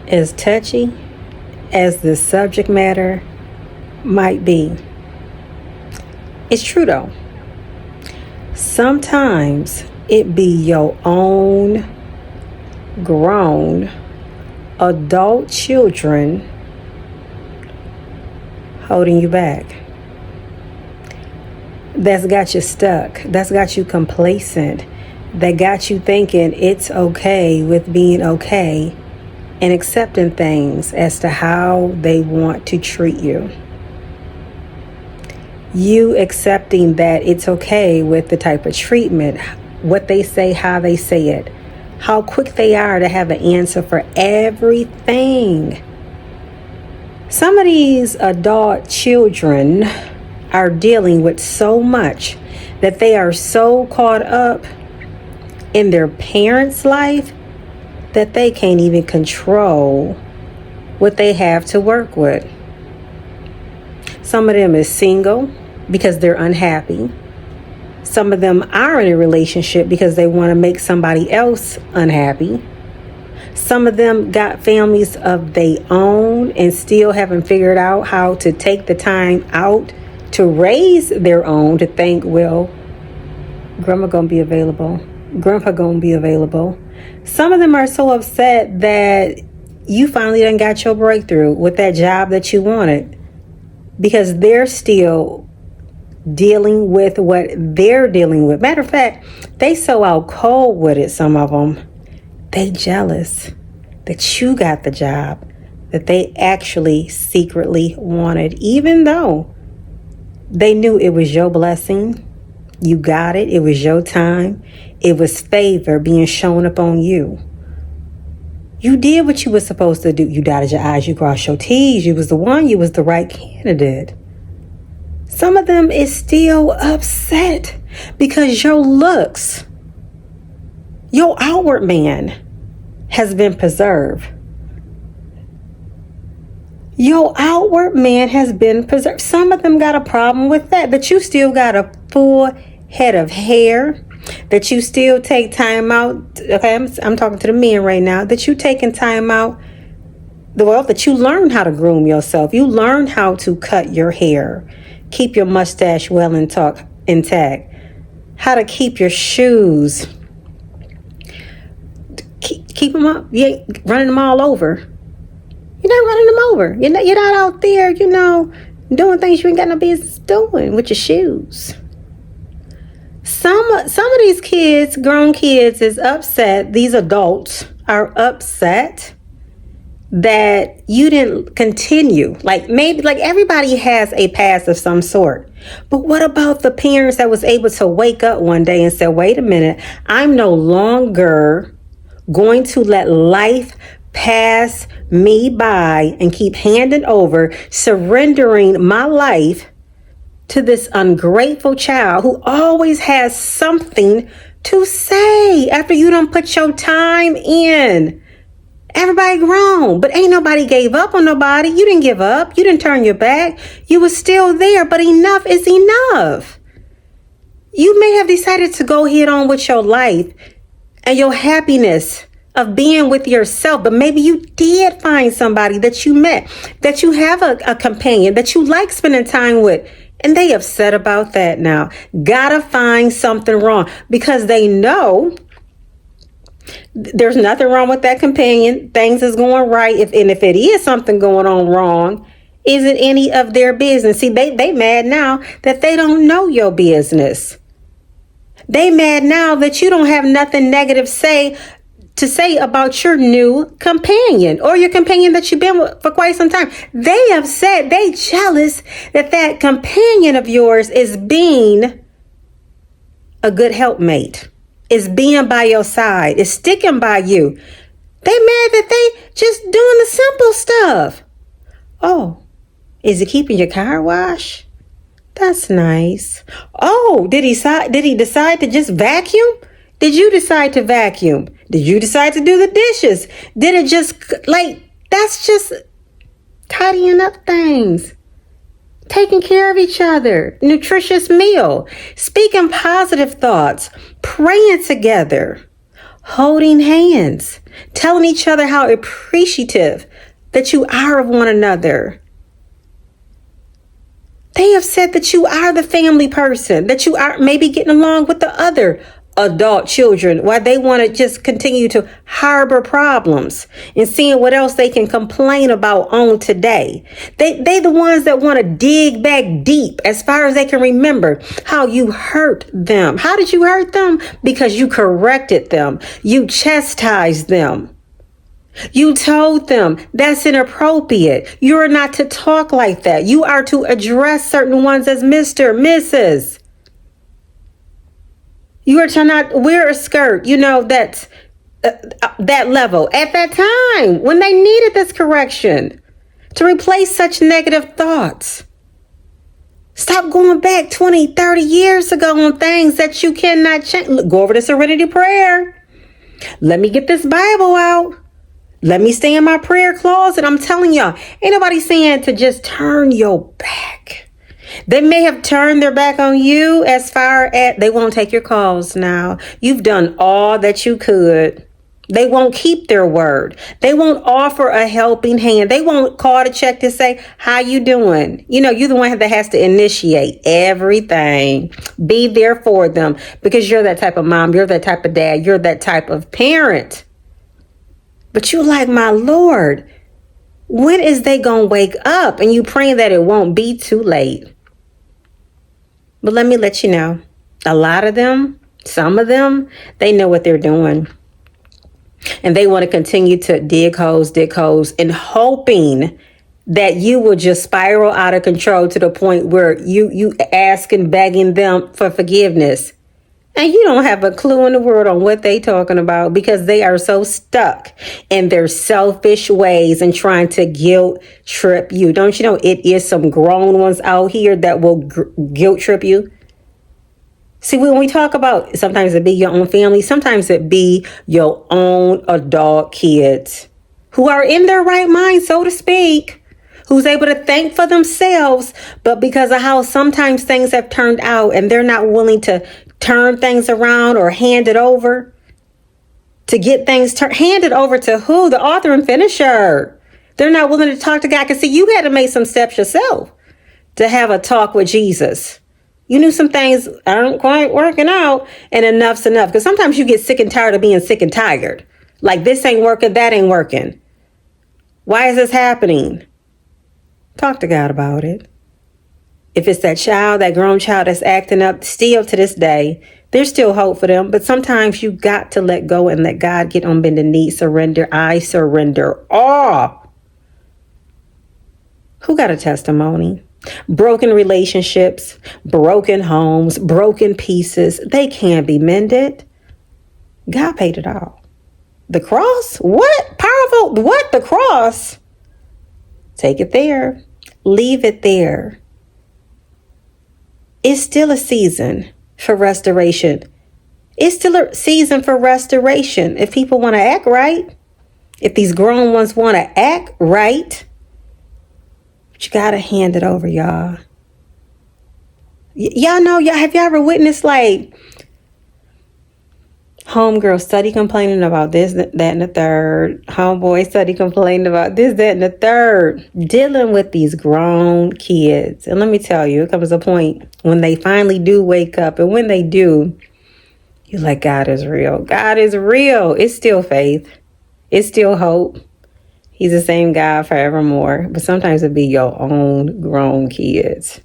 As touchy as the subject matter might be, it's true though. Sometimes it be your own grown adult children holding you back. That's got you stuck. That's got you complacent. That got you thinking it's okay with being okay and accepting things as to how they want to treat you. You accepting that it's okay with the type of treatment, what they say, how they say it, how quick they are to have an answer for everything. Some of these adult children are dealing with so much that they are so caught up in their parents' life that they can't even control what they have to work with. Some of them is single because they're unhappy. Some of them are in a relationship because they want to make somebody else unhappy. Some of them got families of their own and still haven't figured out how to take the time out to raise their own, to think, well, grandma gonna be available, grandpa gonna be available. Some of them are so upset that you finally done got your breakthrough with that job that you wanted, because they're still dealing with what they're dealing with. Matter of fact, they so out cold with it, some of them. They jealous that you got the job that they actually secretly wanted, even though they knew it was your blessing. You got it. It was your time. It was favor being shown up on you. You did what you were supposed to do. You dotted your I's, you crossed your T's. You was the one. You was the right candidate. Some of them is still upset because your looks, your outward man has been preserved. Your outward man has been preserved. Some of them got a problem with that you still got a full head of hair, that you still take time out. Okay, I'm talking to the men right now, that you taking time out. Well, that you learn how to groom yourself. You learn how to cut your hair, keep your mustache well intact, how to keep your shoes, keep them up. You ain't running them all over. You're not running them over. You're not out there, doing things you ain't got no business doing with your shoes. Some of these kids, grown kids, is upset. These adults are upset that you didn't continue. Maybe everybody has a past of some sort. But what about the parents that was able to wake up one day and say, wait a minute, I'm no longer going to let life pass me by and keep handing over, surrendering my life to this ungrateful child who always has something to say after you don't put your time in. Everybody grown, but ain't nobody gave up on nobody. You didn't give up. You didn't turn your back. You was still there, but enough is enough. You may have decided to go head on with your life and your happiness of being with yourself, but maybe you did find somebody that you met, that you have a companion that you like spending time with, and they upset about that now. Gotta find something wrong because they know there's nothing wrong with that companion. Things is going right. If it is something going on wrong, isn't any of their business. See, they mad now that they don't know your business. They mad now that you don't have nothing negative to say about your new companion or your companion that you've been with for quite some time. They upset, they jealous that companion of yours is being a good helpmate, is being by your side, is sticking by you. They mad that they just doing the simple stuff. Oh, is he keeping your car washed? That's nice. Oh, did he decide to just vacuum? Did you decide to vacuum? Did you decide to do the dishes? Did it just, that's just tidying up things. Taking care of each other. Nutritious meal. Speaking positive thoughts. Praying together. holding hands, telling each other how appreciative that you are of one another. They have said that you are the family person, that you are maybe getting along with the other adult children while they want to just continue to harbor problems and seeing what else they can complain about on today. They the ones that want to dig back deep as far as they can remember how you hurt them. How did you hurt them? Because you corrected them. You chastised them. You told them that's inappropriate. You're not to talk like that. You are to address certain ones as Mr., Mrs. You are to not wear a skirt, that's that level at that time when they needed this correction to replace such negative thoughts. Stop going back 20, 30 years ago on things that you cannot change. Go over to Serenity Prayer. Let me get this Bible out. Let me stay in my prayer closet. I'm telling y'all, ain't nobody saying to just turn your back. They may have turned their back on you as far as they won't take your calls now. You've done all that you could. They won't keep their word. They won't offer a helping hand. They won't call to check to say, how you doing? You're the one that has to initiate everything. Be there for them because you're that type of mom. You're that type of dad. You're that type of parent. But you like, my Lord, when is they going to wake up? And you praying that it won't be too late. But let me let you know, a lot of them, some of them, they know what they're doing. And they want to continue to dig holes and hoping that you will just spiral out of control to the point where you asking, begging them for forgiveness. And you don't have a clue in the world on what they talking about because they are so stuck in their selfish ways and trying to guilt trip you. Don't you know it is some grown ones out here that will guilt trip you? See, when we talk about sometimes it be your own family, sometimes it be your own adult kids who are in their right mind, so to speak, who's able to think for themselves, but because of how sometimes things have turned out and they're not willing to turn things around or hand it over to get things handed over to who? The author and finisher. They're not willing to talk to God. Because see, you had to make some steps yourself to have a talk with Jesus. You knew some things aren't quite working out and enough's enough. Because sometimes you get sick and tired of being sick and tired. Like this ain't working, that ain't working. Why is this happening? Talk to God about it. If it's that child, that grown child that's acting up, still to this day, there's still hope for them. But sometimes you got to let go and let God get on bended knee. Surrender. I surrender all. Who got a testimony? Broken relationships, broken homes, broken pieces. They can't be mended. God paid it all. The cross? What? Powerful. What? The cross? Take it there. Leave it there. It's still a season for restoration. It's still a season for restoration. If people want to act right, if these grown ones want to act right, but you got to hand it over, y'all. Y'all know, have you ever witnessed like homegirl study complaining about this, that, and the third. Homeboy study complaining about this, that, and the third. Dealing with these grown kids. And let me tell you, it comes a point when they finally do wake up. And when they do, you're like, God is real. God is real. It's still faith. It's still hope. He's the same God forevermore. But sometimes it be your own grown kids.